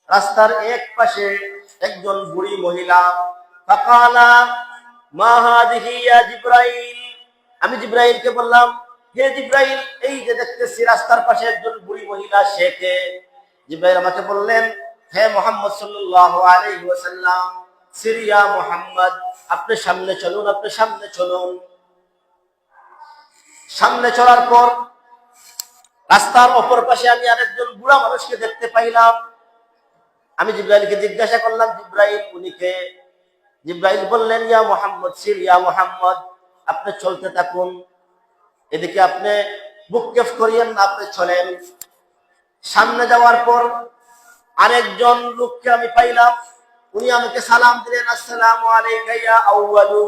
রাস্তার এক পাশে একজন বুড়ি মহিলা, ফাকালা মা হাযিহি ইয়া জিবরাইল। আমি জিবরাইলকে বললাম, হে জিবরাইল, এই যে দেখতেছি রাস্তার পাশে একজন বুড়ি মহিলা, সে কে? জিবরাইল আমাকে বললেন, হে মুহাম্মদ সাল্লাল্লাহু আলাইহি ওয়াসাল্লাম, সিরিয়া মুহাম্মদ, আপনি সামনে চলুন, আপনি সামনে চলুন। সামনে চলার পর রাস্তার অপর পাশে আমি আরেকজন বুড়া মানুষকে দেখতে পাইলাম। আমি জিবরাইলকে জিজ্ঞাসা করলাম, জিবরাইল, উনি কে? জিবরাইল বললেন, ইয়া মুহাম্মদ, সির ইয়া মুহাম্মদ, আপনি চলতে থাকুন, এদিকে আপনি বুক কেফ করিয়েন না, আপনি চলেন। সামনে যাওয়ার পর আরেকজন লোককে আমি পাইলাম, উনি আমাকে সালাম দিলেন, আসসালামু আলাইকা ইয়া আউয়ালু,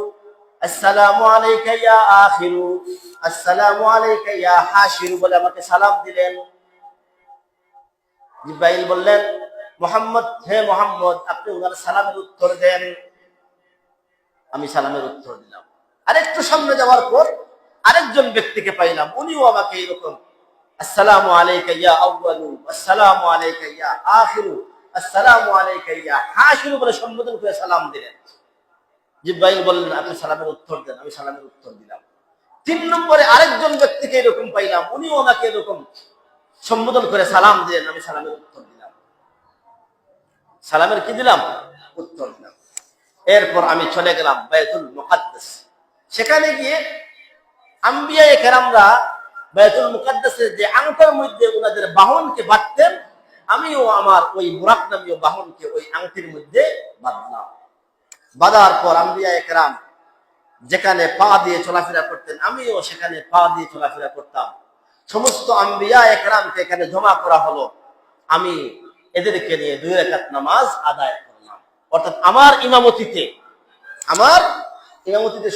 আসসালামু আলাইকা ইয়া আখিরু, আসসালামু আলাইকা ইয়া হাশিরু বলে আমাকে সালাম দিলেন। জিবরাইল বললেন, মুহাম্মদ, হে মুহাম্মদ, আপনি ওনার সালামের উত্তর দেন। আমি সালামের উত্তর দিলাম। আরেকটু সামনে যাওয়ার পর আরেকজন ব্যক্তিকে পাইলাম, উনিও আমাকে এরকম আসসালামু আলাইকা ইয়া আউয়ালু, আসসালামু আলাইকা ইয়া আখিরু, আসসালামু আলাইকা ইয়া হাশিরু বলে সম্বোধন করে সালাম দিলেন। জিবরাইল বললেন, আপনি সালামের উত্তর দেন। আমি সালামের উত্তর দিলাম। 3 নম্বরে আরেকজন ব্যক্তিকে এরকম পাইলাম, উনিও আমাকে এরকম সম্বোধন করে সালাম দিলেন। আমি সালামের উত্তর দিলাম। সালামের কি দিলাম? উত্তর দিলাম। এরপর আমি চলে গেলাম বাইতুল মুকাদ্দাস। সেখানে গিয়ে আম্বিয়ায়ে কেরামরা বাইতুল মুকাদ্দাসের যে আংটার মধ্যে ওনাদের বাহনকে বাঁধতেন, আমিও আমার ওই বুরাক নামীয় বাহনকে ওই আংটির মধ্যে বাঁধলাম। বাঁধার পর আম্বিয়ায়ে কেরাম যেখানে পা দিয়ে চলাফেরা করতেন, আমিও সেখানে পা দিয়ে চলাফেরা করতাম। সমস্ত আম্বিয়ায়ে কেরামকে এখানে জমা করা হলো। আমি এদেরকে নিয়ে 2 রাকাত নামাজ আদায় করলাম। অর্থাৎ আমার ইমামতিতে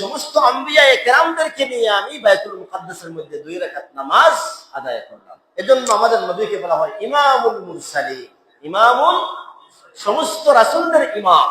সমস্ত আম্বিয়ায়ে কেরামদেরকে নিয়ে আমি বাইতুল মুকাদ্দাসের মধ্যে 2 রাকাত নামাজ আদায় করলাম। এজন্য আমাদের নবীকে বলা হয় ইমামুল মুরসালিন, ইমামুল, সমস্ত রাসূলদের ইমাম।